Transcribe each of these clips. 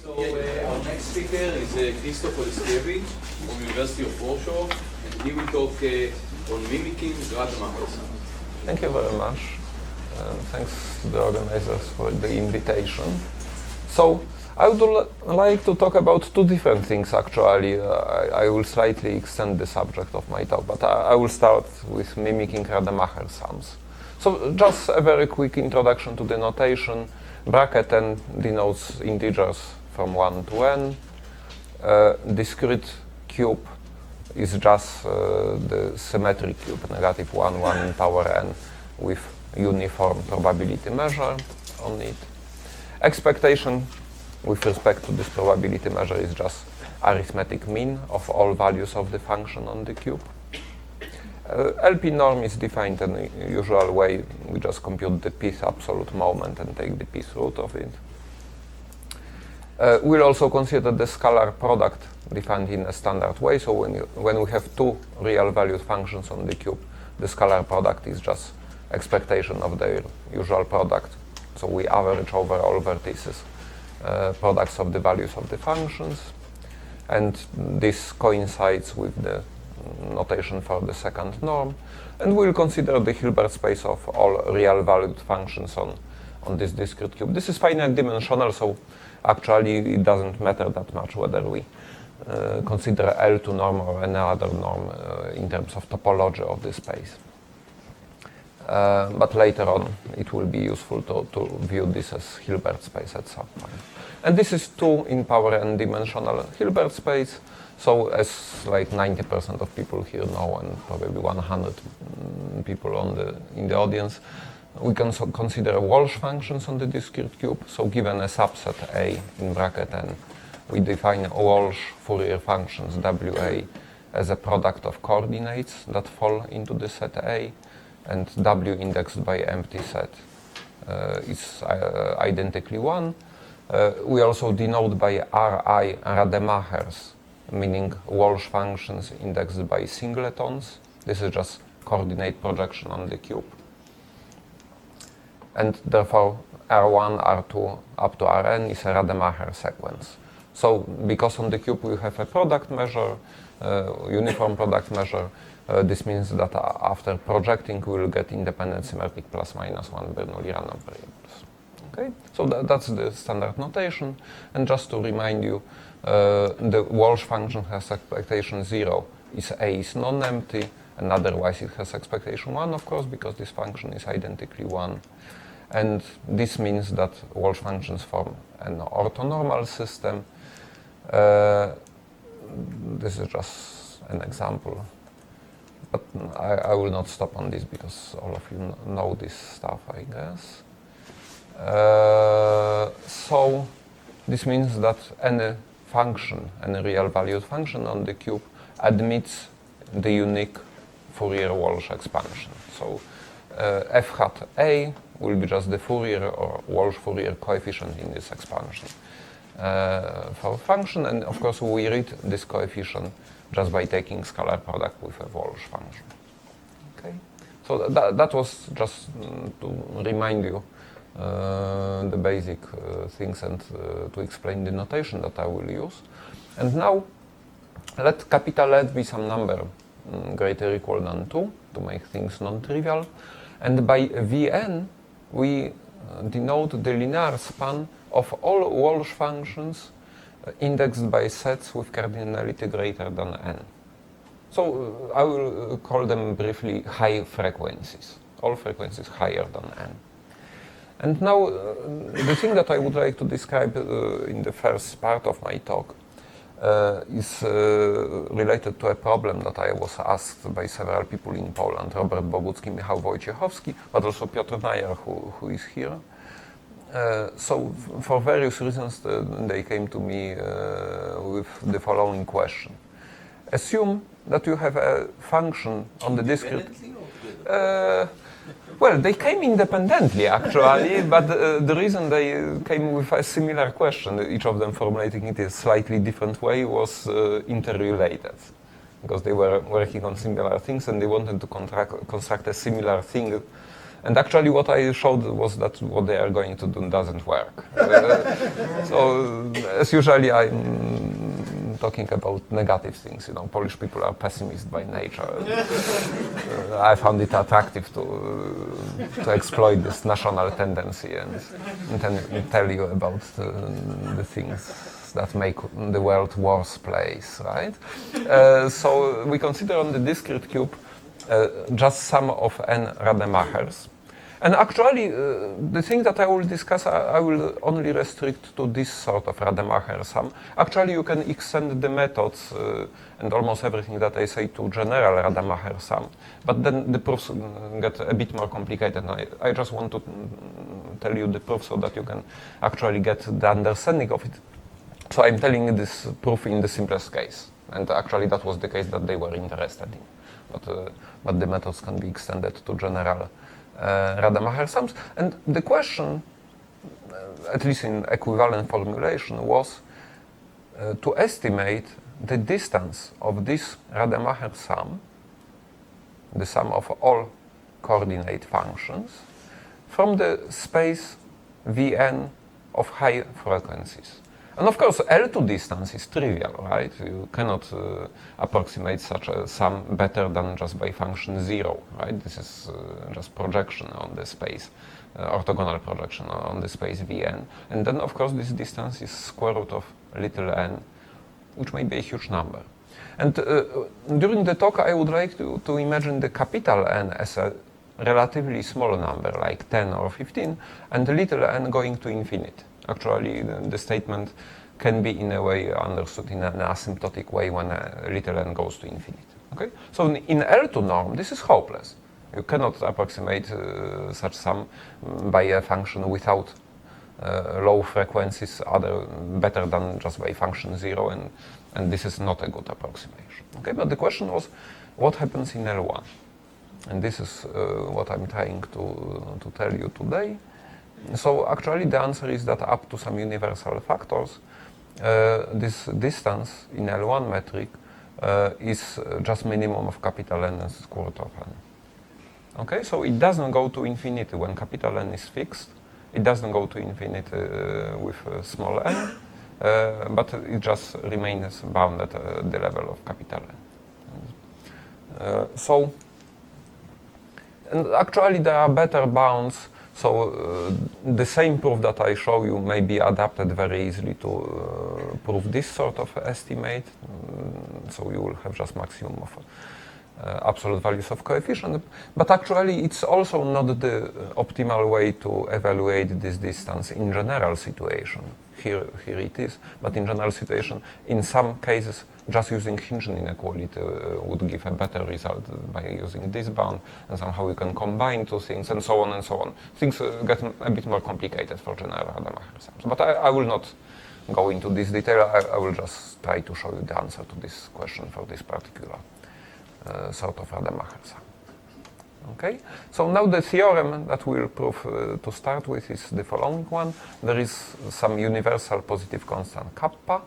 So our next speaker is Krzysztof Oleszkiewicz from University of Warsaw, and he will talk on mimicking Rademacher sums. Thank you very much. Thanks to the organizers for the invitation. So I would like to talk about two different things actually. I will slightly extend the subject of my talk, but I will start with mimicking Rademacher sums. So just a very quick introduction to the notation. Bracket n denotes integers from 1 to n. Discrete cube is just the symmetric cube, negative 1, 1 in power n, with uniform probability measure on it. Expectation with respect to this probability measure is just arithmetic mean of all values of the function on the cube. LP norm is defined in the usual way. We just compute the pth absolute moment and take the pth root of it. We'll also consider the scalar product defined in a standard way. So when we have two real valued functions on the cube, the scalar product is just expectation of their usual product. So we average over all vertices products of the values of the functions. And this coincides with the notation for the second norm. And we'll consider the Hilbert space of all real valued functions on this discrete cube. This is finite dimensional, so actually it doesn't matter that much whether we consider L2 norm or any other norm in terms of topology of the space. But later on it will be useful to view this as Hilbert space at some point. And this is 2 in power n dimensional Hilbert space. So as like 90% of people here know, and probably 100 people in the audience, we can consider Walsh functions on the discrete cube. So given a subset A in bracket n, we define Walsh Fourier functions WA as a product of coordinates that fall into the set A, and W indexed by empty set is identically 1. We also denote by Ri Rademachers, meaning Walsh functions indexed by singletons. This is just coordinate projection on the cube. And therefore R1, R2 up to Rn is a Rademacher sequence. So because on the cube we have a product measure, uniform product measure, this means that after projecting we will get independent symmetric plus minus 1 Bernoulli random variables. Okay? So that's the standard notation. And just to remind you, the Walsh function has expectation 0 if A is non-empty, and otherwise it has expectation 1, of course, because this function is identically 1. And this means that Walsh functions form an orthonormal system. This is just an example, but I will not stop on this because all of you know this stuff, I guess. So this means that any function, any real valued function on the cube admits the unique Fourier Walsh expansion. So f hat A will be just the Fourier or Walsh Fourier coefficient in this expansion for a function, and of course we read this coefficient just by taking scalar product with a Walsh function. Okay, so that was just to remind you the basic things and to explain the notation that I will use. And now let capital F be some number greater or equal than 2 to make things non-trivial. And by Vn we denote the linear span of all Walsh functions indexed by sets with cardinality greater than n. So I will call them briefly high frequencies, all frequencies higher than n. And now the thing that I would like to describe in the first part of my talk is related to a problem that I was asked by several people in Poland, Robert Bogucki, Michał Wojciechowski, but also Piotr Nayer, who is here. So for various reasons they came to me with the following question. Assume that you have a function on the discrete... Well, they came independently actually, but the reason they came with a similar question, each of them formulating it in a slightly different way, was interrelated. Because they were working on similar things and they wanted to construct a similar thing And actually what I showed was that what they are going to do doesn't work. So as usually I'm talking about negative things, you know, Polish people are pessimists by nature. I found it attractive to exploit this national tendency and then tell you about the things that make the world worse place, right? So we consider on the discrete cube just sum of n Rademachers. And actually, the thing that I will discuss, I will only restrict to this sort of Rademacher sum. Actually, you can extend the methods and almost everything that I say to general Rademacher sum. But then the proofs get a bit more complicated. I just want to tell you the proof so that you can actually get the understanding of it. So I'm telling you this proof in the simplest case. And actually, that was the case that they were interested in. But the methods can be extended to general Rademacher sums. And the question, at least in equivalent formulation, was to estimate the distance of this Rademacher sum, the sum of all coordinate functions, from the space Vn of high frequencies. And of course, L2 distance is trivial, right? You cannot approximate such a sum better than just by function 0, right? This is just projection on the space, orthogonal projection on the space Vn. And then, of course, this distance is square root of little n, which may be a huge number. And during the talk, I would like to imagine the capital N as a relatively small number, like 10 or 15, and the little n going to infinity. Actually, the statement can be in a way understood in an asymptotic way when a little n goes to infinity. Okay? So in L2 norm, this is hopeless. You cannot approximate such sum by a function without low frequencies better than just by function 0, and this is not a good approximation. Okay? But the question was, what happens in L1? And this is what I'm trying to tell you today. So actually the answer is that up to some universal factors, this distance in L1 metric is just minimum of capital N and square root of n. Okay, so it doesn't go to infinity when capital N is fixed. It doesn't go to infinity with small n, but it just remains bounded at the level of capital N. And actually there are better bounds. So the same proof that I show you may be adapted very easily to prove this sort of estimate. So you will have just maximum of absolute values of coefficient. But actually it's also not the optimal way to evaluate this distance in general situation. Here it is, but in general situation, in some cases, just using hinge inequality would give a better result by using this bound, and somehow you can combine two things, and so on and so on. Things get a bit more complicated for general Rademacher sums. But I will not go into this detail. I will just try to show you the answer to this question for this particular sort of Rademacher sum. Okay, so now the theorem that we'll prove to start with is the following one. There is some universal positive constant kappa,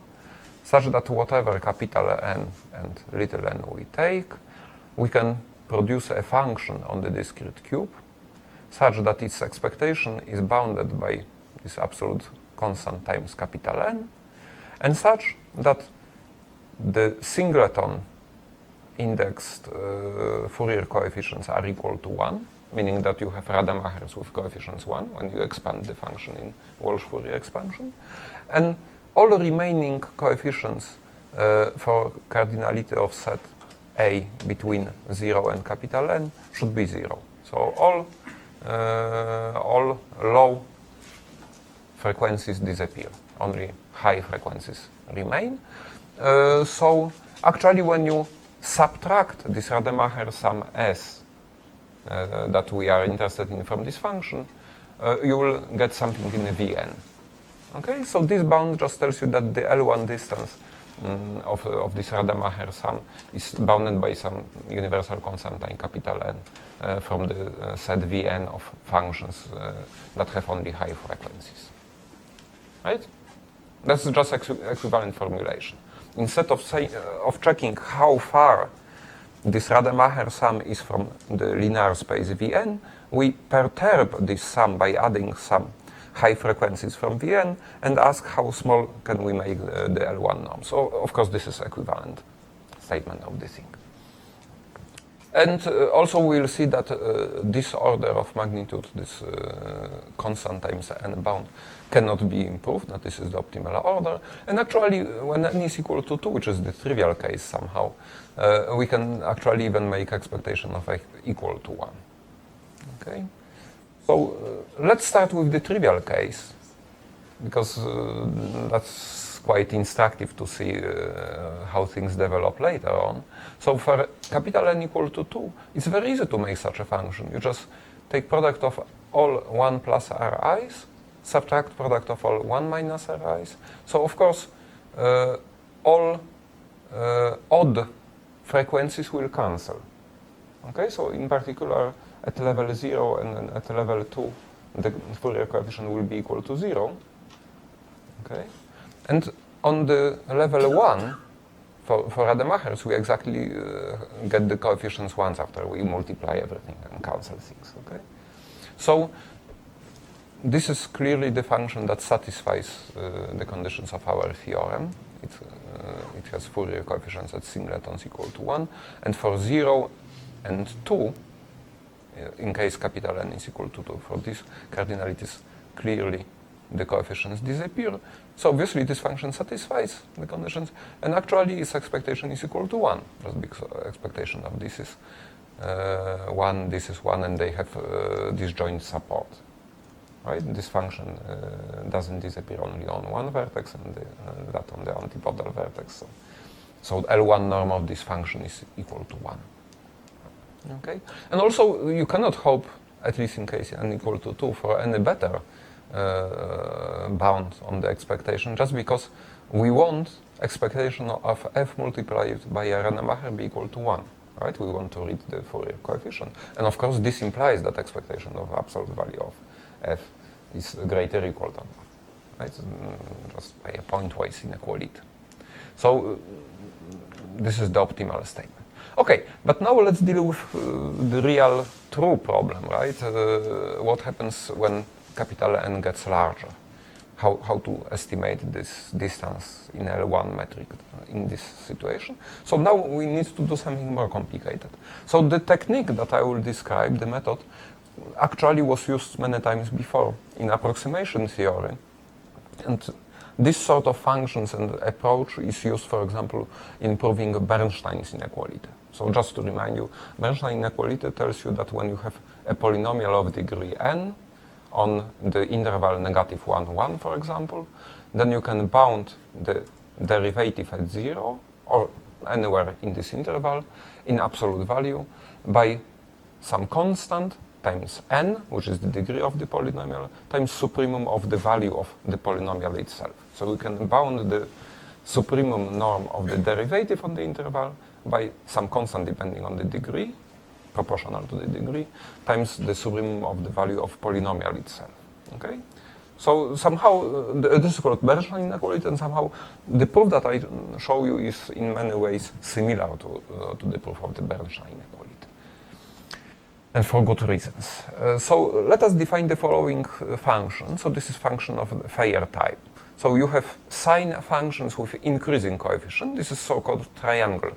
such that whatever capital N and little n we take, we can produce a function on the discrete cube, such that its expectation is bounded by this absolute constant times capital N, and such that the singleton indexed Fourier coefficients are equal to 1, meaning that you have Rademachers with coefficients 1 when you expand the function in Walsh Fourier expansion. And all remaining coefficients for cardinality of set A between 0 and capital N should be 0. So all low frequencies disappear, only high frequencies remain. So actually when you subtract this Rademacher sum S that we are interested in from this function, you will get something in Vn. Okay, so this bound just tells you that the L1 distance of this Rademacher sum is bounded by some universal constant in capital N from the set Vn of functions that have only high frequencies. Right? That's just equivalent formulation. Instead of checking how far this Rademacher sum is from the linear space Vn, we perturb this sum by adding some high frequencies from Vn and ask how small can we make the L1 norm. So, of course, this is equivalent statement of the thing. And also we'll see that this order of magnitude, this constant times n bound, cannot be improved, that this is the optimal order. And actually, when n is equal to 2, which is the trivial case somehow, we can actually even make expectation of x equal to 1. Okay? So let's start with the trivial case, because that's quite instructive to see how things develop later on. So for capital N equal to 2, it's very easy to make such a function. You just take product of all 1 plus ri's, subtract product of all 1 minus ri's. So of course, all odd frequencies will cancel. Okay, so in particular, at level 0 and then at level 2, the Fourier coefficient will be equal to 0. Okay, and on the level 1, for Rademachers, we exactly get the coefficients once after we multiply everything and cancel things. Okay, so this is clearly the function that satisfies the conditions of our theorem. It has Fourier coefficients at singletons equal to 1, and for 0 and 2, in case capital N is equal to 2, for these cardinalities, clearly the coefficients disappear. So obviously this function satisfies the conditions, and actually its expectation is equal to 1, just because expectation of this is 1, this is 1, and they have disjoint support. Right? This function doesn't disappear only on one vertex and that on the antipodal vertex. So L1 norm of this function is equal to 1. Okay? And also you cannot hope, at least in case n equal to 2, for any better bound on the expectation, just because we want expectation of f multiplied by a Rademacher be equal to 1. Right? We want to read the Fourier coefficient. And of course this implies that expectation of absolute value of f is greater or equal to 1. Right? Just by a pointwise inequality. So this is the optimal statement. Okay, but now let's deal with the real true problem, right? What happens when capital N gets larger? How to estimate this distance in L1 metric in this situation? So now we need to do something more complicated. So the technique that I will describe, the method, actually was used many times before in approximation theory. And this sort of functions and approach is used, for example, in proving Bernstein's inequality. So just to remind you, Bernstein inequality tells you that when you have a polynomial of degree n on the interval negative 1, 1, for example, then you can bound the derivative at 0 or anywhere in this interval in absolute value by some constant times n, which is the degree of the polynomial, times supremum of the value of the polynomial itself. So we can bound the supremum norm of the derivative on the interval by some constant depending on the degree, proportional to the degree, times the supremum of the value of polynomial itself. Okay? So somehow, this is called Bernstein inequality, and somehow the proof that I show you is in many ways similar to the proof of the Bernstein inequality. And for good reasons. So let us define the following function. So this is function of the Fayet type. So you have sine functions with increasing coefficient. This is so-called triangle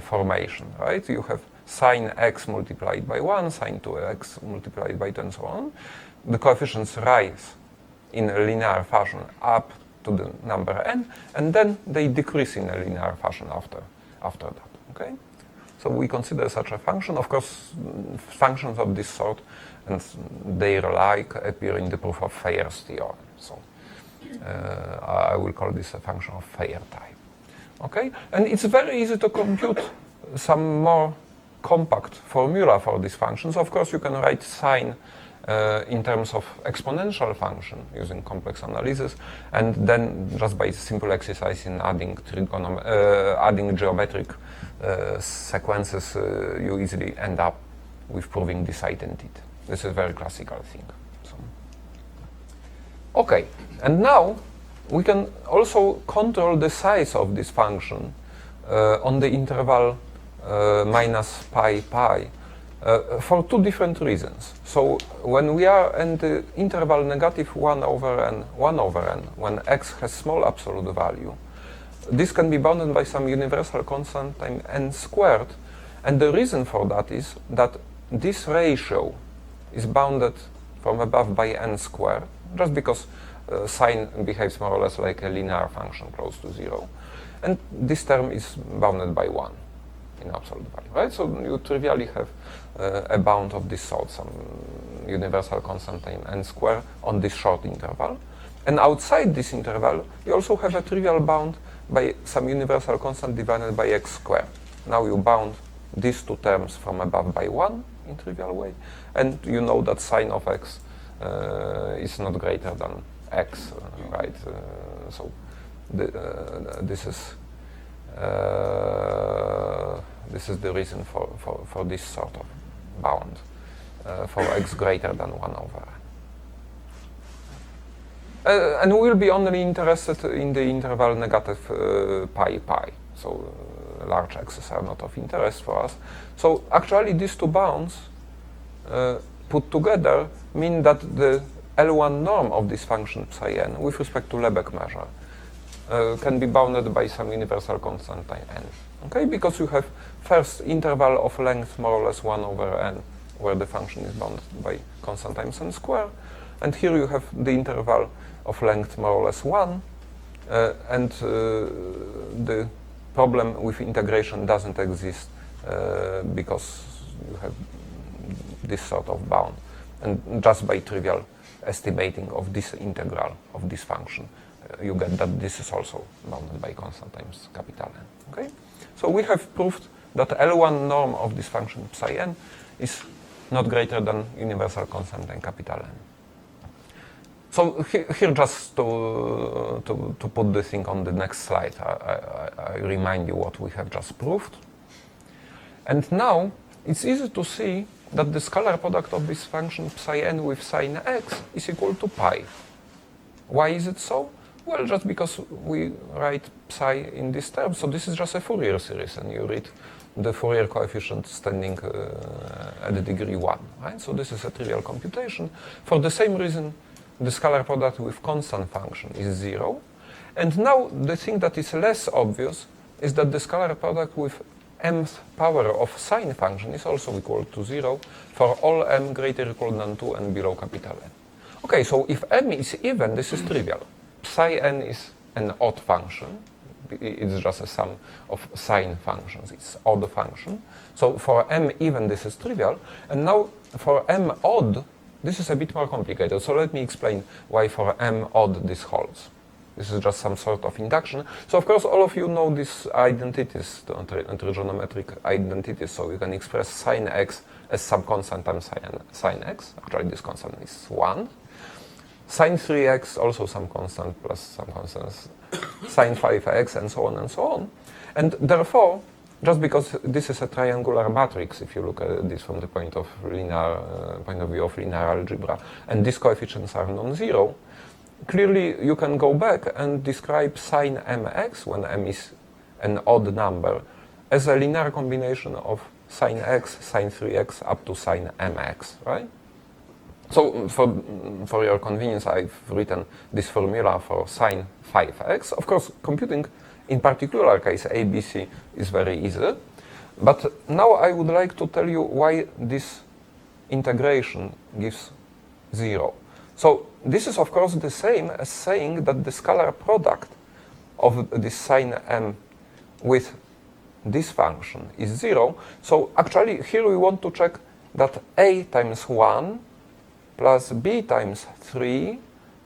formation, right? You have sine x multiplied by 1, sine 2x multiplied by 2, and so on. The coefficients rise in a linear fashion up to the number n, and then they decrease in a linear fashion after that, okay? So we consider such a function. Of course, functions of this sort and their like appear in the proof of Fayet's theorem. So I will call this a function of Fayet type. Okay, and it's very easy to compute some more compact formula for these functions. Of course, you can write sine in terms of exponential function using complex analysis, and then just by simple exercise in adding geometric sequences, you easily end up with proving this identity. This is a very classical thing. So. Okay, and now we can also control the size of this function on the interval minus pi pi for two different reasons. So when we are in the interval negative 1 over n, when x has small absolute value, this can be bounded by some universal constant times n squared, and the reason for that is that this ratio is bounded from above by n squared, just because sine behaves more or less like a linear function close to 0, and this term is bounded by 1 in absolute value, right? So you trivially have a bound of this sort, some universal constant times n squared on this short interval, and outside this interval you also have a trivial bound by some universal constant divided by x squared. Now you bound these two terms from above by 1 in trivial way, and you know that sine of x is not greater than x, right? So this is the reason for this sort of bound for x greater than 1 over n. And we'll be only interested in the interval negative pi pi, so large x's are not of interest for us. So actually these two bounds put together mean that the L1 norm of this function psi n with respect to Lebesgue measure can be bounded by some universal constant times n. Okay, because you have first interval of length more or less 1 over n, where the function is bounded by constant times n squared, and here you have the interval of length more or less 1, and the problem with integration doesn't exist because you have this sort of bound, and just by trivial estimating of this integral of this function, you get that this is also bounded by constant times capital N. Okay, so we have proved that L1 norm of this function psi n is not greater than universal constant and capital N. So here just to put the thing on the next slide, I remind you what we have just proved. And now it's easy to see that the scalar product of this function psi n with sine x is equal to pi. Why is it so? Well, just because we write psi in this term, so this is just a Fourier series, and you read the Fourier coefficient standing at degree 1, right? So this is a trivial computation. For the same reason, the scalar product with constant function is 0. And now the thing that is less obvious is that the scalar product with mth power of sine function is also equal to 0 for all m greater or equal than 2 and below capital N. Okay, so if m is even, this is trivial. Psi n is an odd function. It's just a sum of sine functions. It's odd function. So for m even, this is trivial. And now for m odd, this is a bit more complicated. So let me explain why for m odd this holds. This is just some sort of induction. So of course all of you know these identities, the trigonometric identities. So you can express sine x as some constant times sine x. Actually this constant is 1. Sine 3x, also some constant plus some constants, sine 5x, and so on and so on. And therefore, just because this is a triangular matrix, if you look at this from the point of view of linear algebra, and these coefficients are non-zero, clearly you can go back and describe sine mx, when m is an odd number, as a linear combination of sine x, sine 3x, up to sine mx, right? So for your convenience, I've written this formula for sine 5x. Of course, computing in particular case ABC is very easy. But now I would like to tell you why this integration gives 0. So this is of course the same as saying that the scalar product of this sine m with this function is 0. So actually here we want to check that a times 1 plus b times 3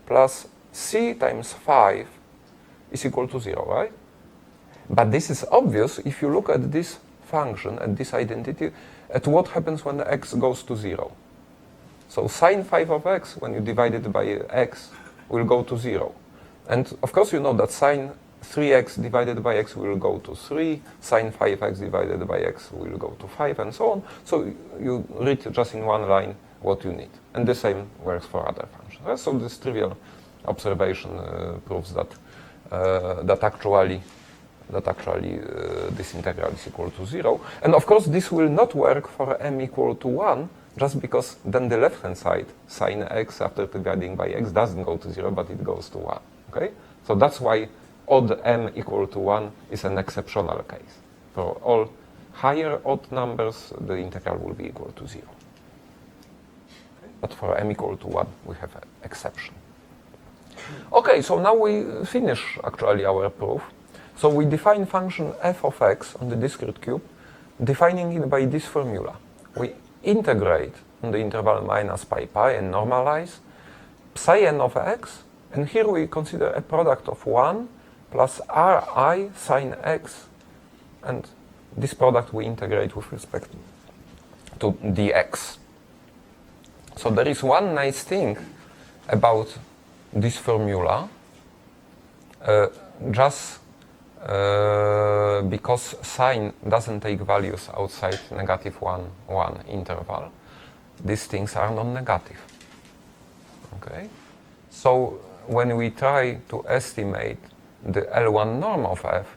plus c times 5 is equal to 0, right? But this is obvious if you look at this function, at this identity, at what happens when x goes to 0. So sine 5 of x, when you divide it by x, will go to 0. And of course you know that sine 3x divided by x will go to 3, sine 5x divided by x will go to 5, and so on. So you read just in one line what you need. And the same works for other functions. So this trivial observation proves that that actually that actually this integral is equal to 0. And of course, this will not work for m equal to 1, just because then the left-hand side, sine x after dividing by x, doesn't go to 0, but it goes to 1. Okay? So that's why odd m equal to 1 is an exceptional case. For all higher odd numbers, the integral will be equal to 0. But for m equal to 1, we have an exception. Okay, so now we finish actually our proof. So we define function f of x on the discrete cube, defining it by this formula. We integrate on the interval minus pi pi and normalize psi n of x, and here we consider a product of 1 plus ri sine x, and this product we integrate with respect to dx. So there is one nice thing about this formula, just because sine doesn't take values outside negative 1, 1 interval, these things are non-negative. Okay? So when we try to estimate the L1 norm of f,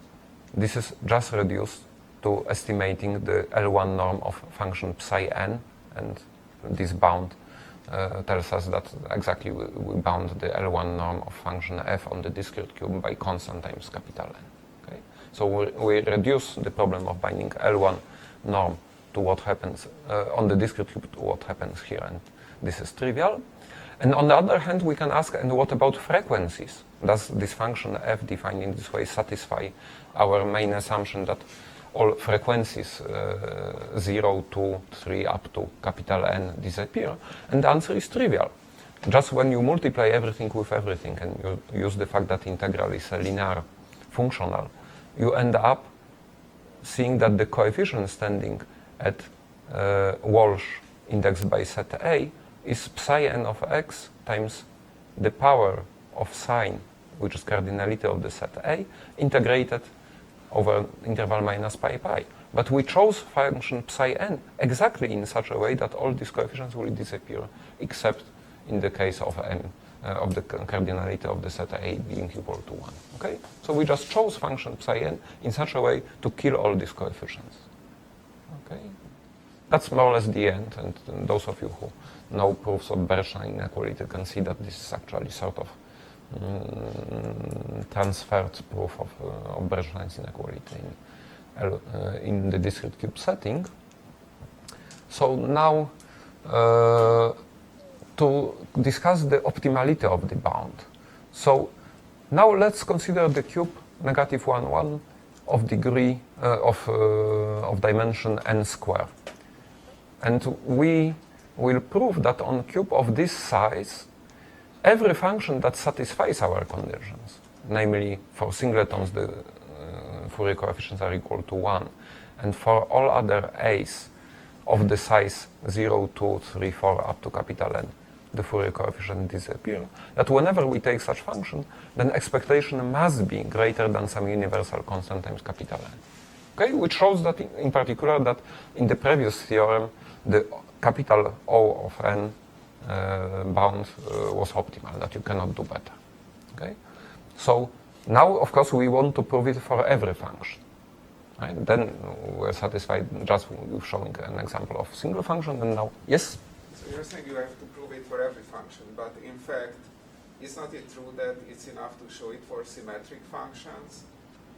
this is just reduced to estimating the L1 norm of function psi n, and this bound tells us that exactly we bound the L1 norm of function f on the discrete cube by constant times capital N. Okay? So we reduce the problem of binding L1 norm to what happens on the discrete cube to what happens here, and this is trivial. And on the other hand, we can ask, and what about frequencies? Does this function f defined in this way satisfy our main assumption that all frequencies 0, 2, 3 up to capital N disappear? And the answer is trivial. Just when you multiply everything with everything and you use the fact that integral is a linear functional, you end up seeing that the coefficient standing at Walsh indexed by set A is psi n of x times the power of sine, which is cardinality of the set A, integrated over interval minus pi pi. But we chose function psi n exactly in such a way that all these coefficients will disappear, except in the case of n, of the cardinality of the set A being equal to 1. Okay? So we just chose function psi n in such a way to kill all these coefficients. Okay? That's more or less the end, and those of you who know proofs of Bernstein inequality can see that this is actually sort of transferred proof of Bernstein's inequality in the discrete cube setting. So now to discuss the optimality of the bound. So now let's consider the cube negative 1, 1 of degree of dimension n square. And we will prove that on cube of this size, every function that satisfies our conditions, namely for singletons the Fourier coefficients are equal to 1, and for all other a's of the size 0, 2, 3, 4 up to capital N, the Fourier coefficient disappear, that whenever we take such function, then expectation must be greater than some universal constant times capital N. Okay? Which shows that in particular that in the previous theorem, the capital O of n bound was optimal, that you cannot do better. Okay? So now, of course, we want to prove it for every function. Right? Then we're satisfied just with showing an example of single function, and now, yes? So you're saying you have to prove it for every function, but in fact, is not it true that it's enough to show it for symmetric functions?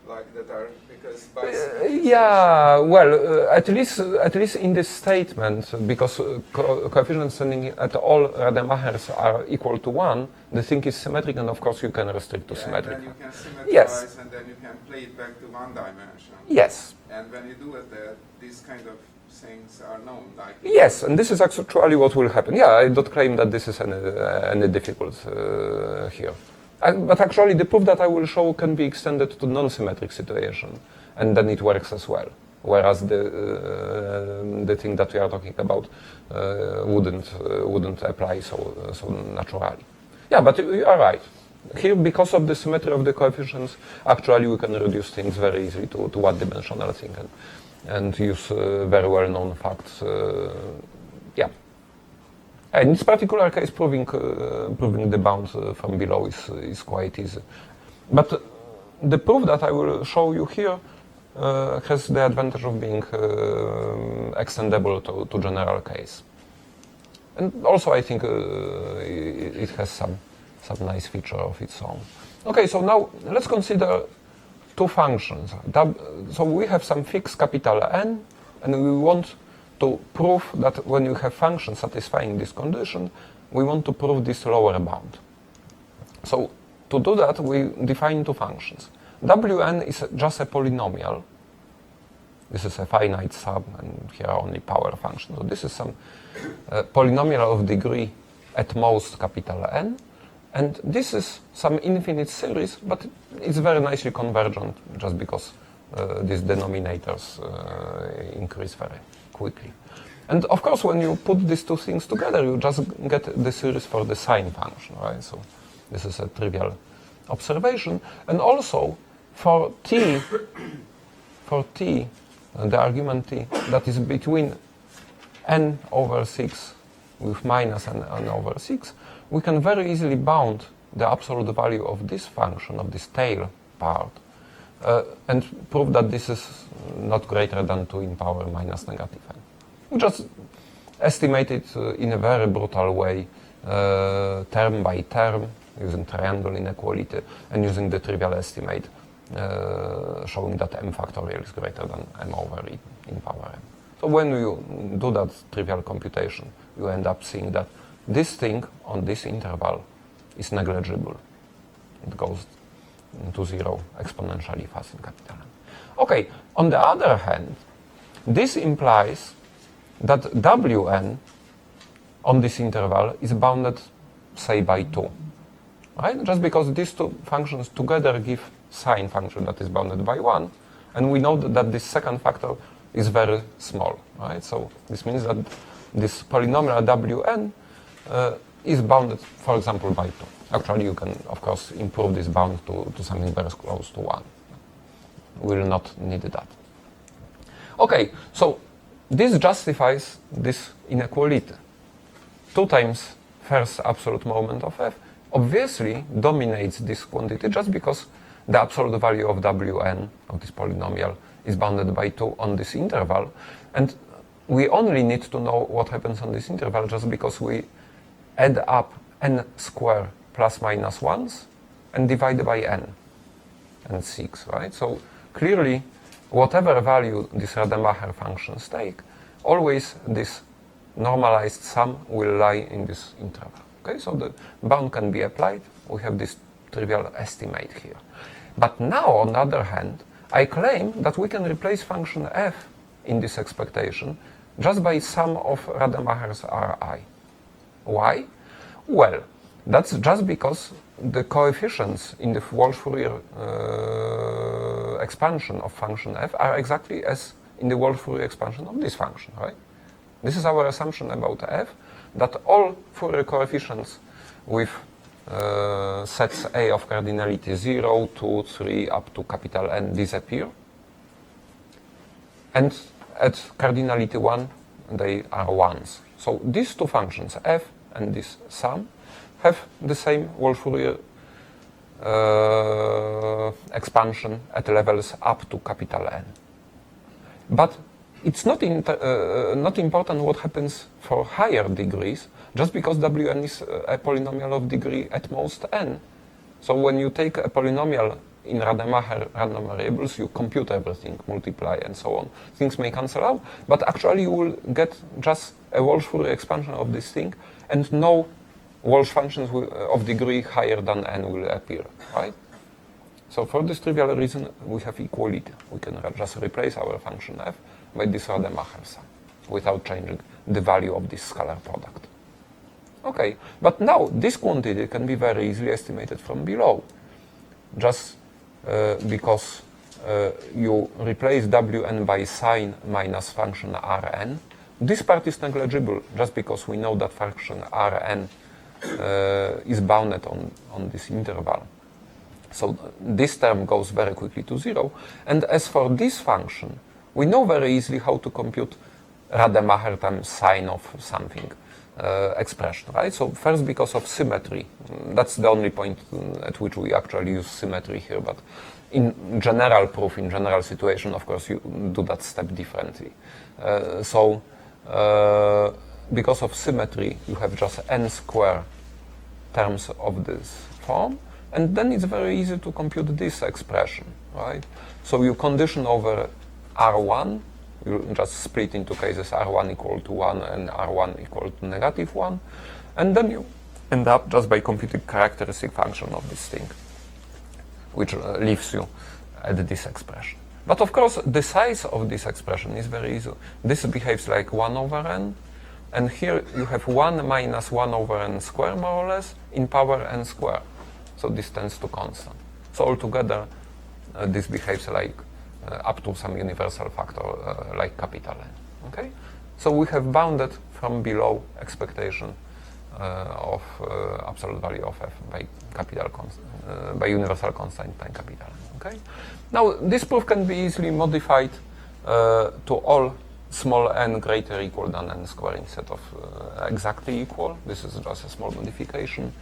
Like that are, because by yeah, well, at least in this statement, because coefficients standing at all Rademachers are equal to 1, the thing is symmetric, and of course you can restrict to symmetric. And then you can symmetrize, yes. And then you can play it back to one dimension. Yes. And when you do it, these kind of things are known. Like yes, and this is actually what will happen. Yeah, I don't claim that this is any difficult here. But actually, the proof that I will show can be extended to non-symmetric situation, and then it works as well. Whereas the thing that we are talking about wouldn't apply so naturally. Yeah, but you are right. Here, because of the symmetry of the coefficients, actually we can reduce things very easily to one-dimensional thing and use very well-known facts. Yeah. In this particular case, proving the bound from below is quite easy. But the proof that I will show you here has the advantage of being extendable to general case. And also I think it has some nice feature of its own. Okay, so now let's consider two functions. So we have some fixed capital N, and we want to prove that when you have functions satisfying this condition, we want to prove this lower bound. So to do that, we define two functions. Wn is just a polynomial. This is a finite sum, and here are only power functions. So this is some polynomial of degree at most capital N. And this is some infinite series, but it's very nicely convergent just because these denominators increase very quickly. And of course, when you put these two things together, you just get the series for the sine function, right? So this is a trivial observation. And also for t, the argument t that is between n over 6 with minus n over 6, we can very easily bound the absolute value of this function, of this tail part, and prove that this is not greater than 2 in power minus negative n. We just estimate it in a very brutal way, term by term, using triangle inequality, and using the trivial estimate, showing that m factorial is greater than m over e in power m. So when you do that trivial computation, you end up seeing that this thing on this interval is negligible. It goes to 0 exponentially fast in capital N. Okay, on the other hand, this implies that Wn on this interval is bounded, say, by 2. Right? Just because these two functions together give sine function that is bounded by 1, and we know that this second factor is very small. Right? So this means that this polynomial Wn is bounded, for example, by 2. Actually, you can, of course, improve this bound to something very close to 1. We will not need that. Okay, so this justifies this inequality. 2 times first absolute moment of f obviously dominates this quantity just because the absolute value of Wn, of this polynomial, is bounded by 2 on this interval. And we only need to know what happens on this interval just because we add up n square plus minus 1s and divide by n and 6, right? So clearly, whatever value these Rademacher functions take, always this normalized sum will lie in this interval. Okay, so the bound can be applied. We have this trivial estimate here. But now, on the other hand, I claim that we can replace function f in this expectation just by sum of Rademacher's Ri. Why? Well, that's just because the coefficients in the Walsh Fourier expansion of function f are exactly as in the Walsh Fourier expansion of this function, right? This is our assumption about f, that all Fourier coefficients with sets A of cardinality 0, 2, 3, up to capital N disappear. And at cardinality 1, they are 1s. So these two functions, f and this sum, have the same Walsh Fourier expansion at levels up to capital N. But it's not important what happens for higher degrees, just because Wn is a polynomial of degree at most n. So when you take a polynomial in Rademacher random variables, you compute everything, multiply and so on. Things may cancel out, but actually you will get just a Walsh Fourier expansion of this thing, and no Walsh functions of degree higher than n will appear, right? So for this trivial reason, we have equality. We can just replace our function f by this Rademacher sum without changing the value of this scalar product. Okay, but now this quantity can be very easily estimated from below, just because you replace Wn by sine minus function Rn. This part is negligible just because we know that function Rn is bounded on this interval. So this term goes very quickly to 0. And as for this function, we know very easily how to compute Rademacher times sine of something expression, right? So first, because of symmetry, that's the only point at which we actually use symmetry here, but in general proof, in general situation, of course, you do that step differently. Because of symmetry, you have just n square terms of this form, and then it's very easy to compute this expression, right? So you condition over R1, you just split into cases R1 equal to 1 and R1 equal to negative 1, and then you end up just by computing characteristic function of this thing, which leaves you at this expression. But of course, the size of this expression is very easy. This behaves like 1 over n, and here you have 1 minus 1 over n square, more or less, in power n square. So this tends to constant. So altogether, this behaves like up to some universal factor like capital N. Okay? So we have bounded from below expectation of absolute value of f by by universal constant time capital N. Okay? Now this proof can be easily modified to all small n greater or equal than n square instead of exactly equal. This is just a small modification.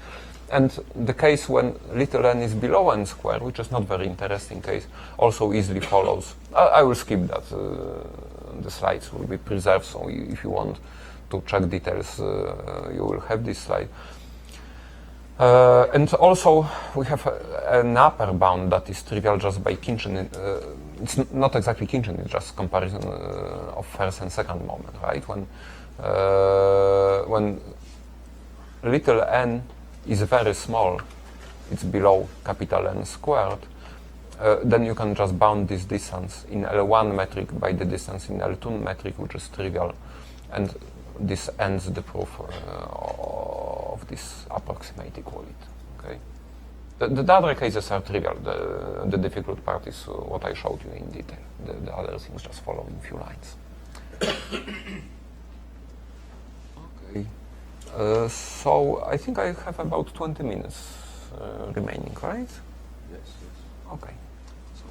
And the case when little n is below n square, which is not very interesting case, also easily follows. I will skip that. The slides will be preserved, so if you want to check details, you will have this slide. And also we have an upper bound that is trivial just by Kinchin. It's not exactly Kinchin, it's just comparison of first and second moment, right? When little n is very small, it's below capital N squared, then you can just bound this distance in L1 metric by the distance in L2 metric, which is trivial, and this ends the proof of this approximate equality. Okay. The other cases are trivial. The difficult part is what I showed you in detail. The other things just follow in few lines. Okay. So I think I have about 20 minutes remaining, right? Yes. Okay. So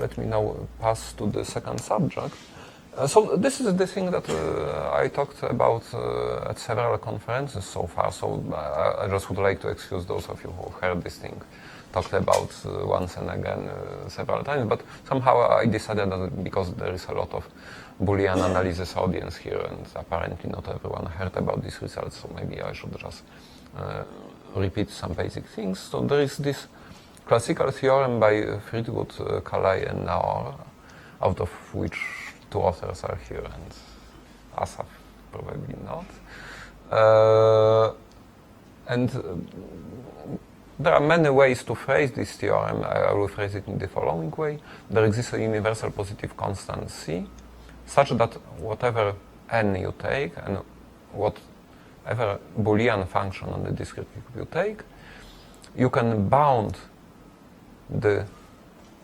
let me now pass to the second subject. So this is the thing that I talked about at several conferences so far. So I just would like to excuse those of you who heard this thing talked about once and again several times. But somehow I decided that because there is a lot of Boolean analysis audience here, and apparently not everyone heard about these results, so maybe I should just repeat some basic things. So there is this classical theorem by Friedwood, Calais, and Naor, out of which two authors are here, and Asaf probably not. There are many ways to phrase this theorem. I will phrase it in the following way. There exists a universal positive constant C, such that whatever n you take and whatever Boolean function on the discrete cube you take, you can bound the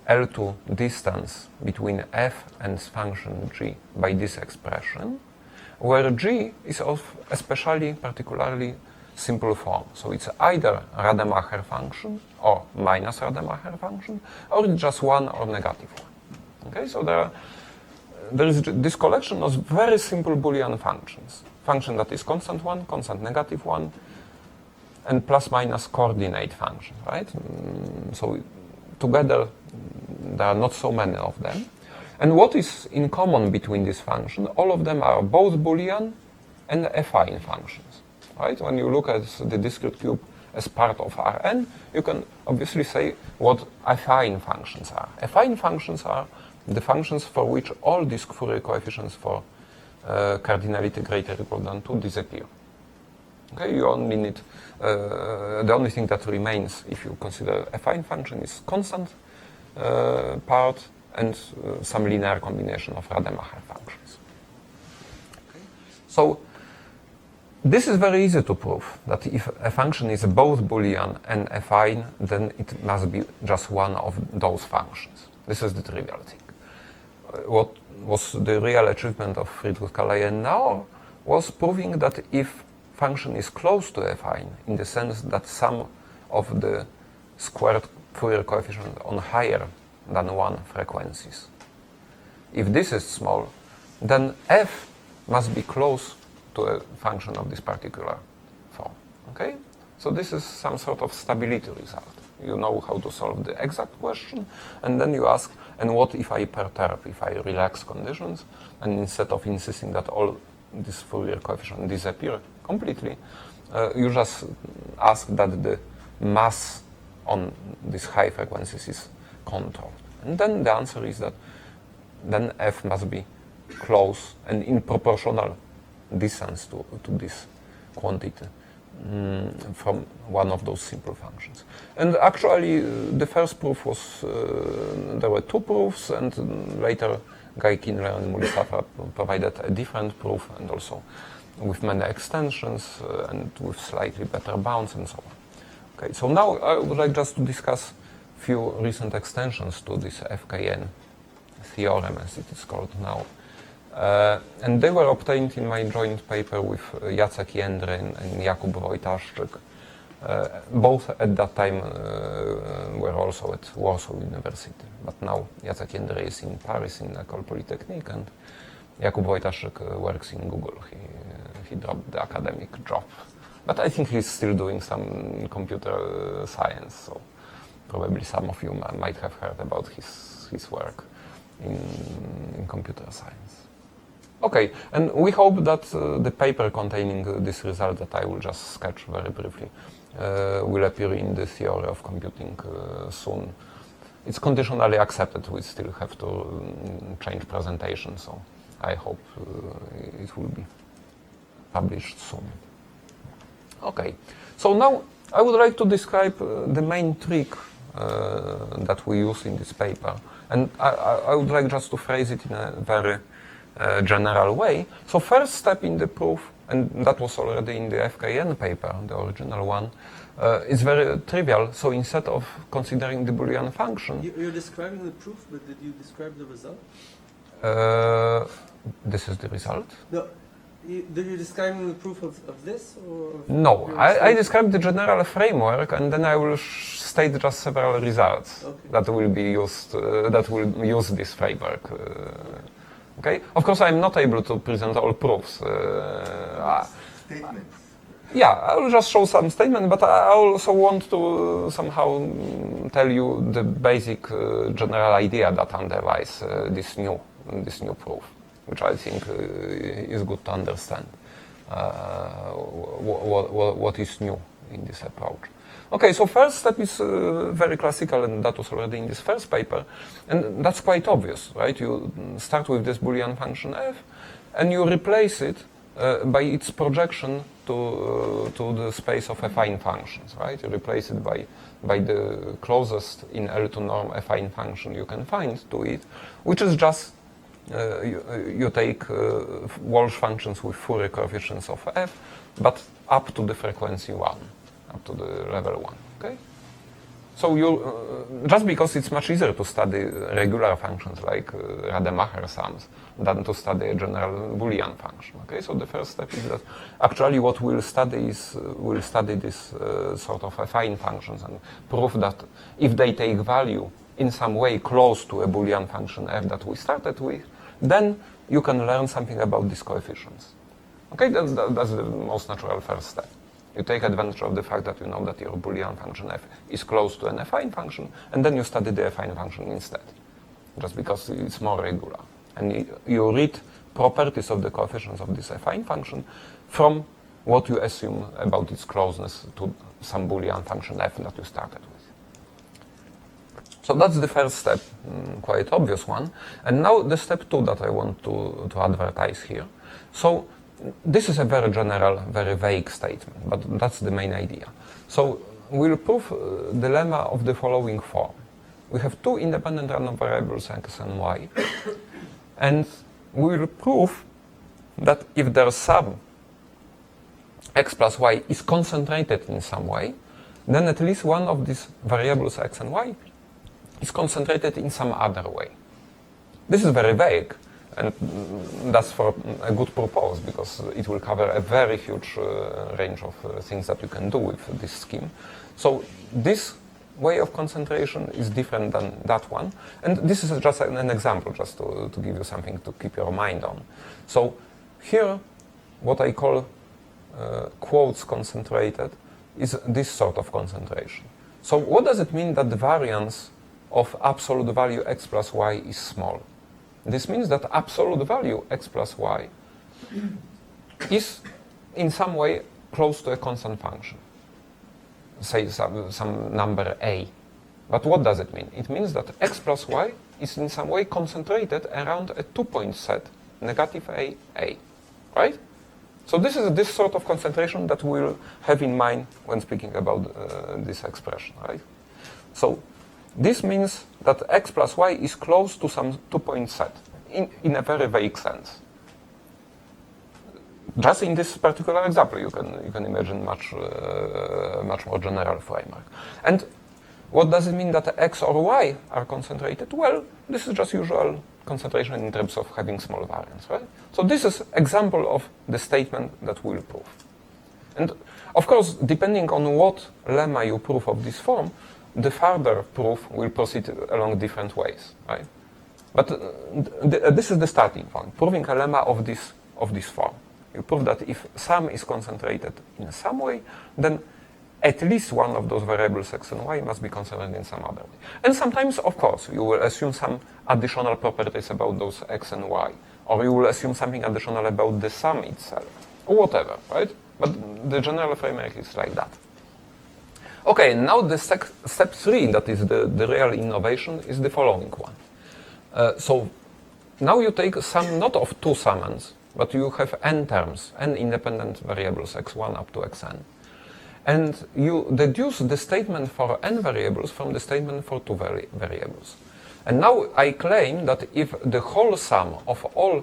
L2 distance between f and function g by this expression, where g is of especially particularly simple form. So it's either Rademacher function or minus Rademacher function, or it's just 1 or negative 1. Okay, so there is this collection of very simple Boolean functions. Function that is constant 1, constant negative 1, and plus minus coordinate function, right? So together there are not so many of them. And what is in common between these functions? All of them are both Boolean and affine functions, right? When you look at the discrete cube as part of Rn, you can obviously say what affine functions are. Affine functions are the functions for which all disc Fourier coefficients for cardinality greater or equal than 2 disappear. Okay, you only need, the only thing that remains if you consider affine function is constant part and some linear combination of Rademacher functions. Okay. So this is very easy to prove, that if a function is both Boolean and affine, then it must be just one of those functions. This is the trivial thing. What was the real achievement of Friedwood, Calais, and Naor was proving that if function is close to affine, in the sense that sum of the squared Fourier coefficient on higher than 1 frequencies, if this is small, then f must be close to a function of this particular form. Okay? So this is some sort of stability result. You know how to solve the exact question, and then you ask, and what if I perturb, if I relax conditions, and instead of insisting that all these Fourier coefficients disappear completely, you just ask that the mass on these high frequencies is contoured. And then the answer is that then f must be close and in proportional distance to this quantity from one of those simple functions. And actually, the first proof was, there were two proofs, and later Guy Kindler and Mustafa provided a different proof, and also with many extensions and with slightly better bounds and so on. Okay, so now I would like just to discuss few recent extensions to this FKN theorem, as it is called now. And they were obtained in my joint paper with Jacek Jędry and Jakub Wojtaszczyk. Both at that time were also at Warsaw University, but now Jacek Jędry is in Paris in École Polytechnique, and Jakub Wojtaszczyk works in Google. He dropped the academic job, but I think he's still doing some computer science, so probably some of you might have heard about his work in computer science. Okay, and we hope that the paper containing this result that I will just sketch very briefly will appear in the theory of computing soon. It's conditionally accepted. We still have to change presentation, so I hope it will be published soon. Okay, so now I would like to describe the main trick that we use in this paper, and I would like just to phrase it in a very general way. So first step in the proof, and that was already in the FKN paper, the original one, is very trivial. So instead of considering the Boolean function... You're describing the proof, but did you describe the result? This is the result? No. Did you describe the proof of this? Or of no, I described the general framework, and then I will state just several results that will be used, that will use this framework. Okay? Of course, I'm not able to present all proofs. Statements. Yeah, I will just show some statements, but I also want to somehow tell you the basic general idea that underlies this new proof, which I think is good to understand what is new in this approach. Okay, so first step is very classical, and that was already in this first paper, and that's quite obvious, right? You start with this Boolean function f, and you replace it by its projection to the space of affine functions, right? You replace it by the closest in L to norm affine function you can find to it, which is just you take Walsh functions with Fourier coefficients of f, but up to the frequency 1, up to the level 1, okay? So you, just because it's much easier to study regular functions like Rademacher sums than to study a general Boolean function, okay? So the first step is that actually what we'll study is, we'll study this sort of affine functions and prove that if they take value in some way close to a Boolean function f that we started with, then you can learn something about these coefficients. Okay, that's the most natural first step. You take advantage of the fact that you know that your Boolean function f is close to an affine function, and then you study the affine function instead, just because it's more regular. And you read properties of the coefficients of this affine function from what you assume about its closeness to some Boolean function f that you started with. So that's the first step, quite obvious one. And now the step 2 that I want to advertise here. So this is a very general, very vague statement, but that's the main idea. So we'll prove the lemma of the following form. We have two independent random variables x and y, and we'll prove that if their sum x plus y is concentrated in some way, then at least one of these variables x and y is concentrated in some other way. This is very vague, and that's for a good purpose, because it will cover a very huge range of things that you can do with this scheme. So this way of concentration is different than that one, and this is just an example, just to give you something to keep your mind on. So here what I call quotes concentrated is this sort of concentration. So what does it mean that the variance of absolute value x plus y is small? This means that absolute value x plus y is in some way close to a constant function, say some number a. But what does it mean? It means that x plus y is in some way concentrated around a 2-point set, negative a, right? So this is this sort of concentration that we'll have in mind when speaking about this expression, right? So this means that x plus y is close to some 2-point set in a very vague sense. Just in this particular example, you can imagine much more general framework. And what does it mean that x or y are concentrated? Well, this is just usual concentration in terms of having small variance, right? So this is example of the statement that we'll prove. And of course, depending on what lemma you prove of this form, the further proof will proceed along different ways, right? But this is the starting point, proving a lemma of this form. You prove that if sum is concentrated in some way, then at least one of those variables x and y must be concentrated in some other way. And sometimes, of course, you will assume some additional properties about those x and y, or you will assume something additional about the sum itself, or whatever, right? But the general framework is like that. Okay, now the step 3, that is the real innovation, is the following one. So now you take sum not of two summands, but you have n terms, n independent variables, x1 up to xn. And you deduce the statement for n variables from the statement for two variables. And now I claim that if the whole sum of all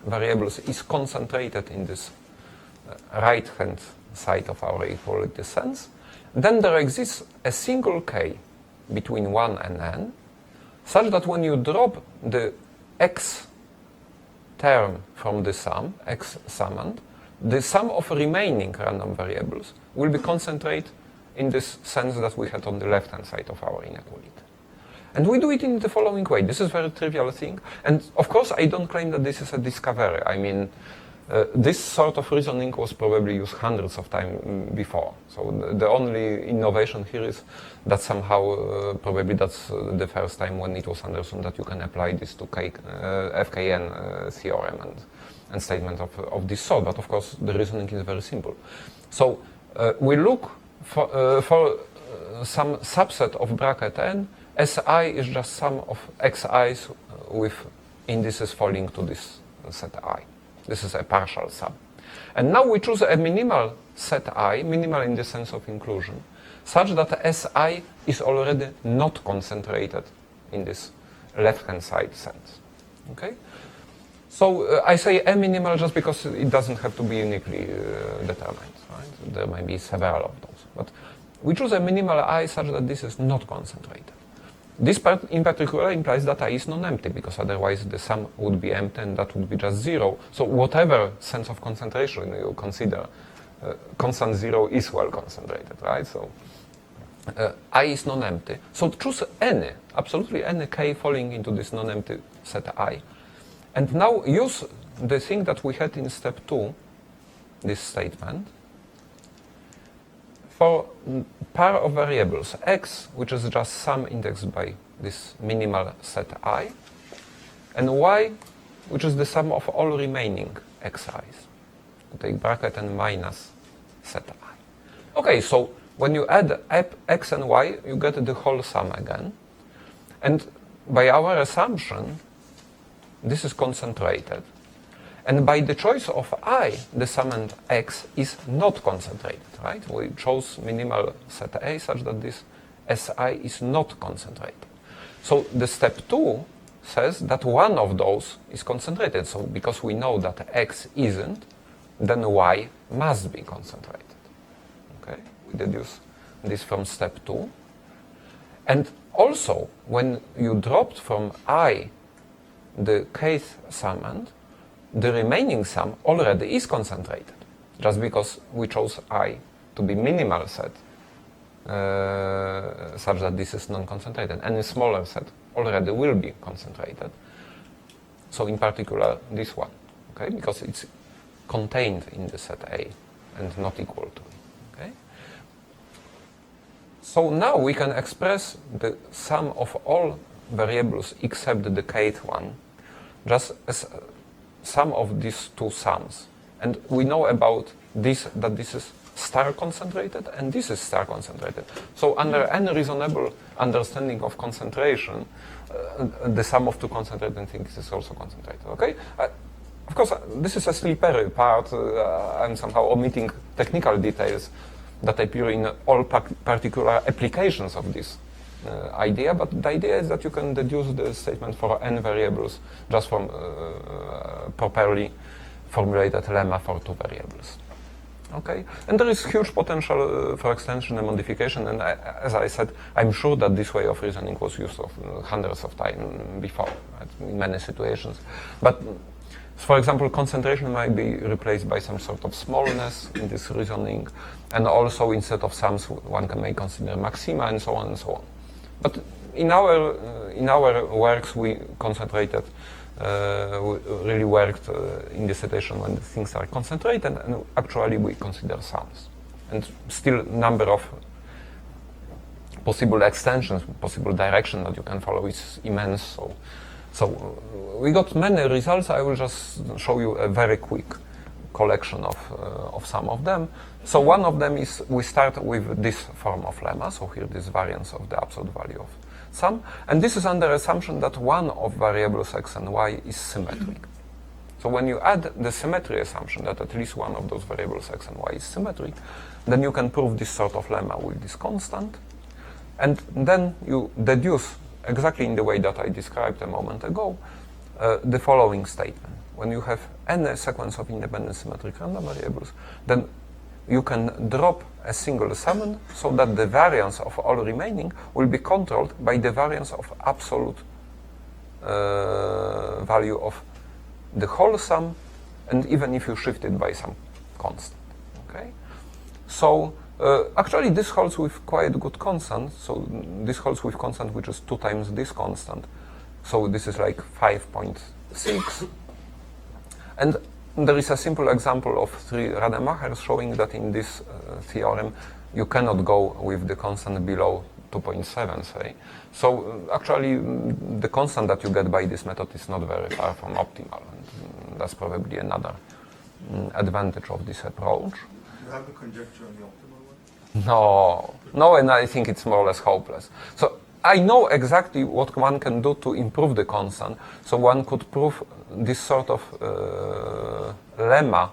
variables is concentrated in this right-hand side of our equality sense, then there exists a single k between 1 and n, such that when you drop the x term from the sum, x summand, the sum of remaining random variables will be concentrated in this sense that we had on the left-hand side of our inequality. And we do it in the following way. This is a very trivial thing. And of course, I don't claim that this is a discovery. I mean, this sort of reasoning was probably used hundreds of times before. So the only innovation here is that somehow, probably that's the first time when it was understood that you can apply this to FKN theorem and statement of this sort. But of course, the reasoning is very simple. So we look for some subset of bracket n. Si is just sum of xi's with indices falling to this set I. This is a partial sum. And now we choose a minimal set I, minimal in the sense of inclusion, such that Si is already not concentrated in this left-hand side sense. Okay? So I say a minimal just because it doesn't have to be uniquely determined. Right? There might be several of those. But we choose a minimal I such that this is not concentrated. This part in particular implies that I is non-empty, because otherwise the sum would be empty and that would be just 0. So whatever sense of concentration you consider, constant 0 is well concentrated, right? So I is non-empty. So choose any, absolutely any k falling into this non-empty set I. And now use the thing that we had in step 2, this statement, for pair of variables, x, which is just sum indexed by this minimal set I, and y, which is the sum of all remaining xi's. Take bracket and minus set I. Okay, so when you add x and y, you get the whole sum again. And by our assumption, this is concentrated. And by the choice of I, the summand x is not concentrated, right? We chose minimal set A such that this Si is not concentrated. So the step 2 says that one of those is concentrated. So because we know that x isn't, then y must be concentrated. Okay? We deduce this from step 2. And also, when you dropped from I the kth summand, the remaining sum already is concentrated, just because we chose I to be minimal set, such that this is non-concentrated. Any smaller set already will be concentrated. So in particular, this one, okay, because it's contained in the set A and not equal to it. Okay? So now we can express the sum of all variables except the kth one just as sum of these two sums. And we know about this, that this is star concentrated and this is star concentrated. So under any reasonable understanding of concentration, the sum of two concentrated things is also concentrated. Okay? Of course, this is a slippery part. I'm somehow omitting technical details that appear in all particular applications of this idea, but the idea is that you can deduce the statement for n variables just from properly formulated lemma for two variables. Okay, and there is huge potential for extension and modification, and as I said, I'm sure that this way of reasoning was used hundreds of times before, right, in many situations. But for example, concentration might be replaced by some sort of smallness in this reasoning, and also instead of sums, one may consider maxima, and so on and so on. But in our works, we concentrated. We really worked in the situation when things are concentrated, and actually we consider sums. And still number of possible extensions, possible direction that you can follow is immense. So we got many results. I will just show you a very quick collection of some of them. So one of them is we start with this form of lemma. So here this variance of the absolute value of sum, and this is under assumption that one of variables x and y is symmetric. So when you add the symmetry assumption that at least one of those variables x and y is symmetric, then you can prove this sort of lemma with this constant, and then you deduce exactly in the way that I described a moment ago the following statement. When you have any sequence of independent symmetric random variables, then you can drop a single summand so that the variance of all remaining will be controlled by the variance of absolute value of the whole sum, and even if you shift it by some constant. Okay? So actually this holds with quite good constant. So this holds with constant which is 2 times this constant. So this is like 5.6. And there is a simple example of 3 Rademachers showing that in this theorem you cannot go with the constant below 2.7, say. So actually the constant that you get by this method is not very far from optimal, and that's probably another advantage of this approach. You have the conjecture on the optimal one? No, and I think it's more or less hopeless. So I know exactly what one can do to improve the constant. So one could prove this sort of lemma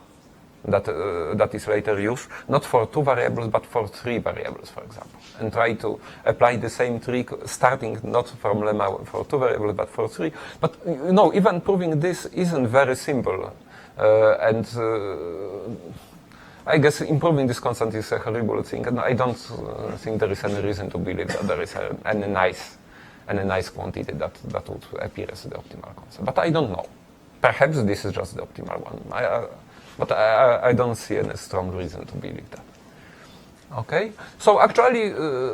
that is later used, not for 2 variables, but for 3 variables, for example, and try to apply the same trick, starting not from lemma for 2 variables, but for 3. But you know, even proving this isn't very simple, and I guess improving this constant is a horrible thing, and I don't think there is any reason to believe that there is any nice quantity that would appear as the optimal constant. But I don't know. Perhaps this is just the optimal one. But I don't see any strong reason to believe that. Okay? So actually,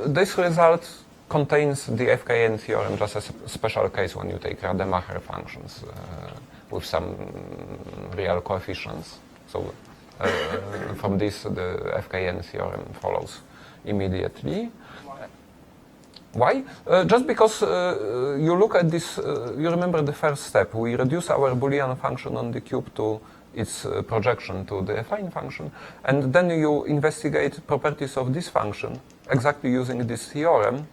this result contains the FKN theorem just as a special case when you take Rademacher functions with some real coefficients. So from this, the FKN theorem follows immediately. Why? Just because you look at this, you remember the first step. We reduce our Boolean function on the cube to its projection to the affine function, and then you investigate properties of this function exactly using this theorem,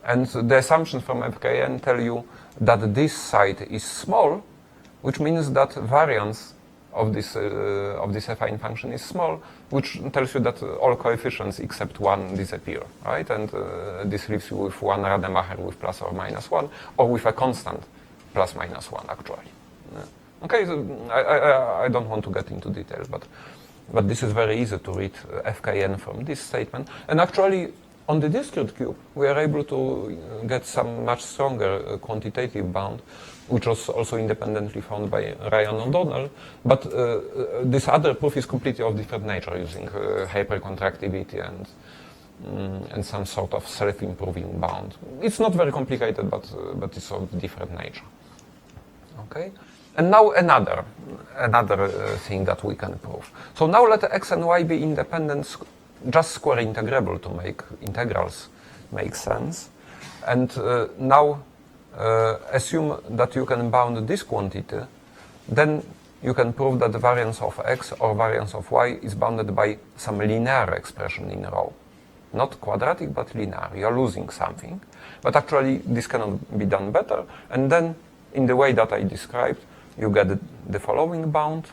and the assumptions from FKN tell you that this side is small, which means that variance of this affine function is small, which tells you that all coefficients except 1 disappear, right? And this leaves you with 1 Rademacher with plus or minus 1, or with a constant plus minus 1, actually. Okay, so I don't want to get into details, but this is very easy to read FKN from this statement. And actually, on the discrete cube, we are able to get some much stronger quantitative bound, which was also independently found by Ryan O'Donnell. But this other proof is completely of different nature, using hypercontractivity and some sort of self-improving bound. It's not very complicated, but it's of different nature. Okay. And now another thing that we can prove. So now let x and y be independent, just square integrable to make integrals make sense. And now assume that you can bound this quantity, then you can prove that the variance of x or variance of y is bounded by some linear expression in rho. Not quadratic, but linear. You're losing something. But actually, this cannot be done better. And then, in the way that I described, you get the following bound.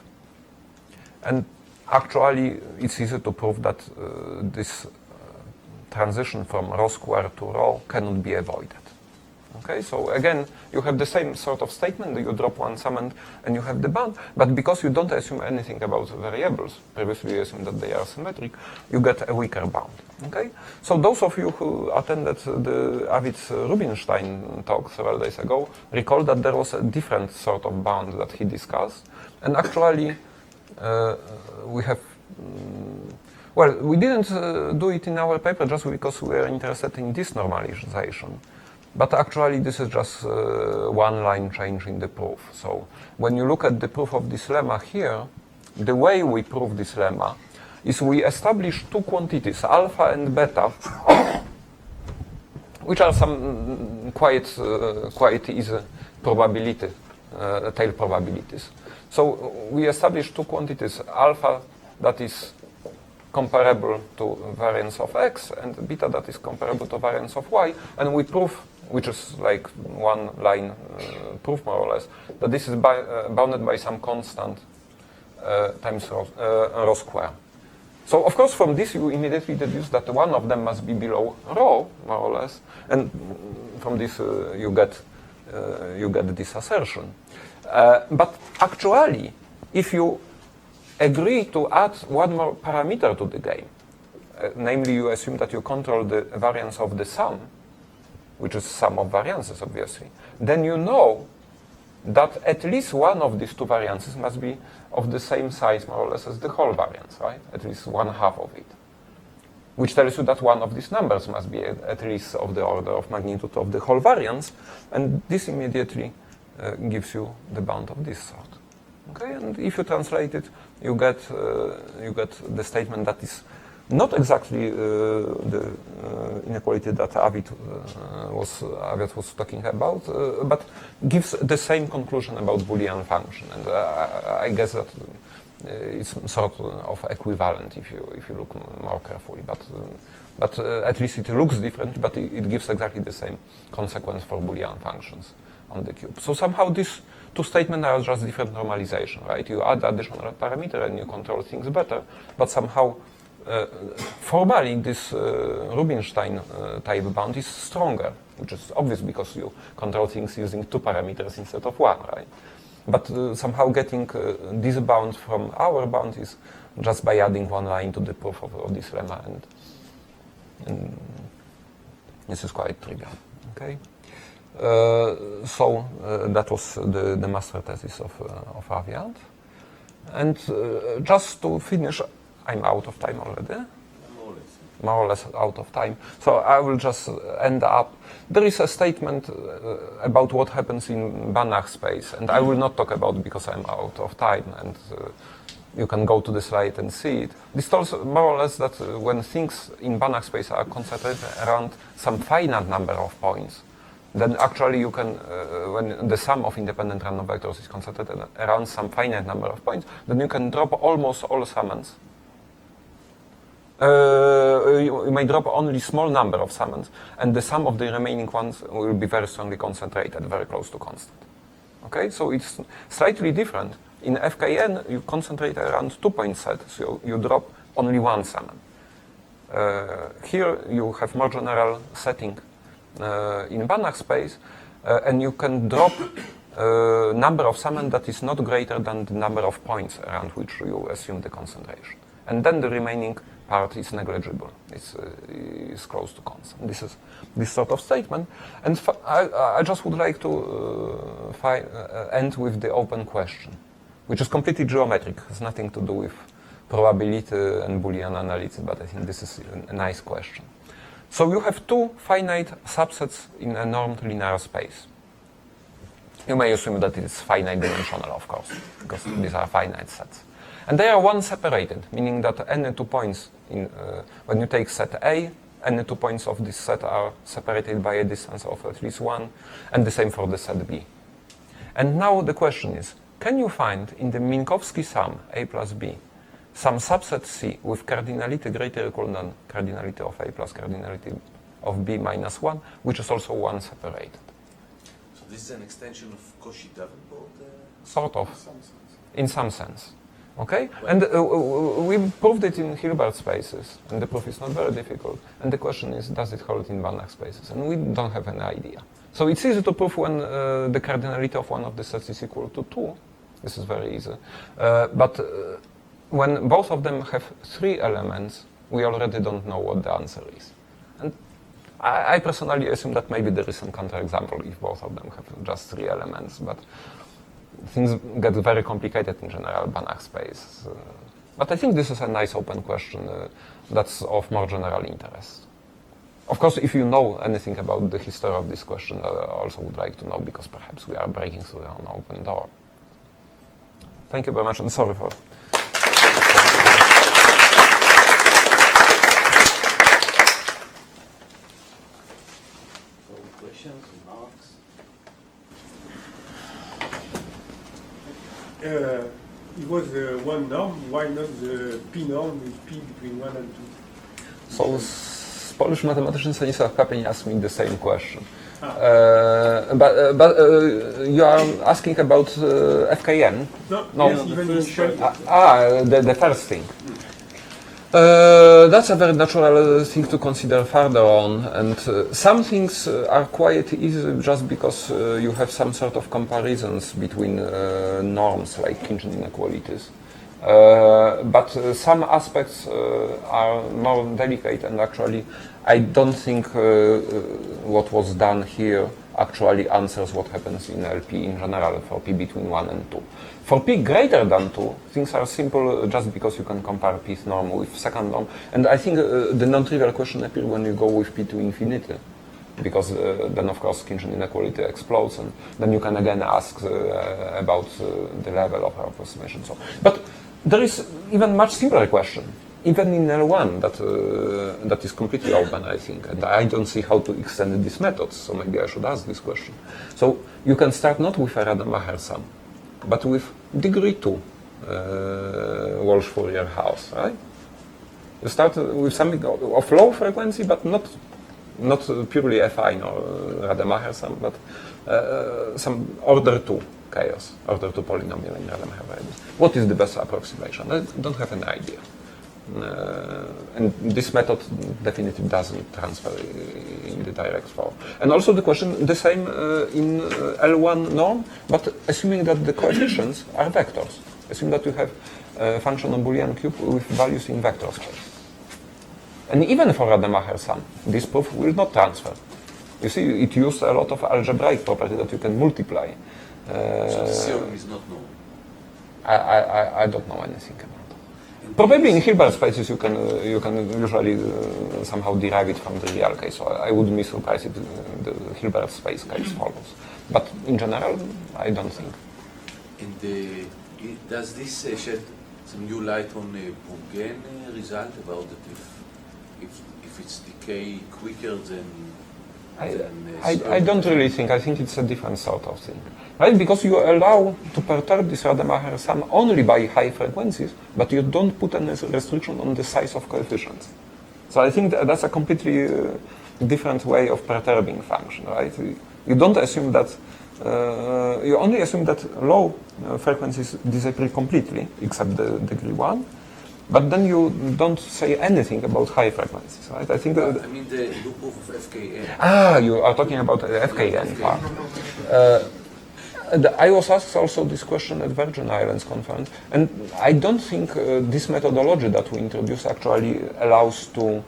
And actually, it's easy to prove that this transition from rho square to rho cannot be avoided. Okay, so again, you have the same sort of statement. You drop one summand and you have the bound. But because you don't assume anything about variables, previously you assume that they are symmetric, you get a weaker bound. Okay, so those of you who attended the Arvid's Rubinstein talk several days ago recall that there was a different sort of bound that he discussed. And actually, we have... well, we didn't do it in our paper just because we were interested in this normalization. But actually, this is just one line change in the proof. So when you look at the proof of this lemma here, the way we prove this lemma is we establish two quantities, alpha and beta, which are some quite easy probability, tail probabilities. So we establish two quantities, alpha that is comparable to variance of x and beta that is comparable to variance of y, and we prove, which is like one line proof more or less, that this is bounded by some constant times rho square. So of course from this you immediately deduce that one of them must be below rho more or less, and from this you get this assertion. But actually, if you agree to add one more parameter to the game, namely you assume that you control the variance of the sum, which is sum of variances obviously, then you know that at least one of these two variances must be of the same size more or less as the whole variance, right? At least 1/2 of it. Which tells you that one of these numbers must be at least of the order of magnitude of the whole variance, and this immediately gives you the bound of this sort. Okay, and if you translate it, you get the statement that is not exactly the inequality that Arvid was talking about, but gives the same conclusion about Boolean function. And I guess that it's sort of equivalent if you look more carefully. But at least it looks different, but it gives exactly the same consequence for Boolean functions on the cube. So somehow these two statements are just different normalization, right? You add additional parameter and you control things better, but somehow formally this Rubinstein type bound is stronger, which is obvious because you control things using two parameters instead of one, right? But somehow getting this bound from our bound is just by adding one line to the proof of this lemma, and this is quite trivial, okay? So that was the master thesis of Arvid. And just to finish, I'm out of time already. More or less out of time. So I will just end up. There is a statement about what happens in Banach space, and I will not talk about it because I'm out of time, and you can go to the slide and see it. This tells more or less that when things in Banach space are concentrated around some finite number of points, then actually you can, when the sum of independent random vectors is concentrated around some finite number of points, then you can drop almost all summands. You may drop only small number of summands, and the sum of the remaining ones will be very strongly concentrated, very close to constant. Okay, so it's slightly different. In FKN, you concentrate around 2-point set, so you drop only one summand. Here you have more general setting in Banach space, and you can drop number of summand that is not greater than the number of points around which you assume the concentration. And then the remaining part is negligible. It's close to constant. This is this sort of statement. And I just would like to end with the open question, which is completely geometric. Has nothing to do with probability and Boolean analysis, but I think this is a nice question. So you have two finite subsets in a normed linear space. You may assume that it is finite dimensional, of course, because these are finite sets. And they are one separated, meaning that any 2 points, when you take set A, any 2 points of this set are separated by a distance of at least 1, and the same for the set B. And now the question is, can you find in the Minkowski sum A plus B some subset C with cardinality greater or equal than cardinality of A plus cardinality of B minus 1, which is also one separated? So this is an extension of Cauchy-Davenport? Sort of, in some sense. Okay? And we proved it in Hilbert spaces, and the proof is not very difficult. And the question is, does it hold in Banach spaces? And we don't have any idea. So it's easy to prove when the cardinality of one of the sets is equal to 2. This is very easy. But when both of them have 3 elements, we already don't know what the answer is. And I personally assume that maybe there is some counterexample if both of them have just 3 elements, but things get very complicated in general Banach space. But I think this is a nice open question that's of more general interest. Of course, if you know anything about the history of this question, I also would like to know, because perhaps we are breaking through an open door. Thank you very much, and sorry for... Questions, remarks? It was one norm, why not the P norm with P between 1 and 2? So, Polish mathematician Stanisław Kapień asked me the same question. But you are asking about FKN? No. Yes, even in short. The first thing. That's a very natural thing to consider further on, and some things are quite easy just because you have some sort of comparisons between norms, like Kinshasa inequalities. But some aspects are more delicate, and actually I don't think what was done here actually answers what happens in LP in general for P between 1 and 2. For P greater than 2, things are simple just because you can compare P's norm with second norm. And I think the non-trivial question appears when you go with P to infinity, because then of course Kinshasa inequality explodes, and then you can again ask about the level of approximation. So, but there is even much simpler question, even in L1 that is completely open, I think, and I don't see how to extend these methods, so maybe I should ask this question. So you can start not with a Rademacher sum, but with degree 2 Walsh Fourier house, right? You start with something of low frequency, but not purely affine or Rademacher sum, but some order 2 chaos, order 2 polynomial in Rademacher variables. What is the best approximation? I don't have an idea. And this method definitely doesn't transfer in the direct form. And also the question, the same in L1 norm, but assuming that the coefficients are vectors. Assume that you have a function of Boolean cube with values in vector space. And even for Rademacher sum, this proof will not transfer. You see, it used a lot of algebraic property that you can multiply. So the theorem is not known. I don't know anything about it. Probably in Hilbert spaces you can usually somehow derive it from the real case. So I wouldn't be surprised if the Hilbert space case follows. But in general, I don't think. And does this shed some new light on a Boolean result about that if it's decay quicker than I don't really think. I think it's a different sort of thing, right? Because you allow to perturb this Rademacher sum only by high frequencies, but you don't put any restriction on the size of coefficients. So I think that's a completely different way of perturbing function, right? You don't assume that. You only assume that low frequencies disappear completely, except the degree 1. But then you don't say anything about high frequencies, right? I think that... I mean the loop of FKN. You are talking about the FKN part. I was asked also this question at Virgin Islands conference, and I don't think this methodology that we introduced actually allows to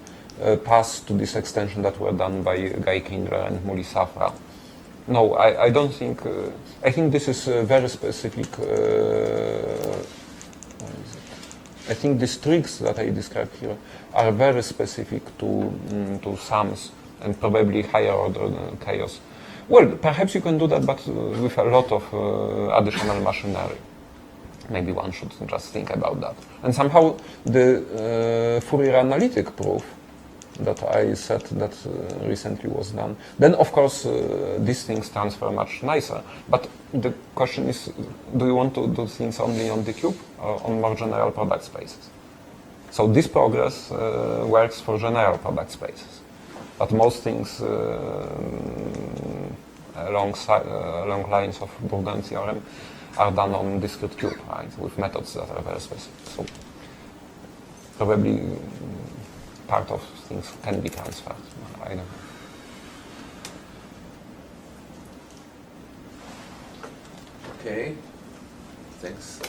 pass to this extension that were done by Guy Kindler and Muli Safra. No, I don't think... I think this is very specific... I think these tricks that I described here are very specific to sums and probably higher order chaos. Well, perhaps you can do that, but with a lot of additional machinery. Maybe one should just think about that. And somehow the Fourier analytic proof that I said that recently was done, then of course these things transfer much nicer. But the question is, do you want to do things only on the cube or on more general product spaces? So this progress works for general product spaces. But most things along lines of Bourgain's theorem are done on discrete cube, right, with methods that are very specific. So probably part of things can be transferred. I don't know. Okay, thanks.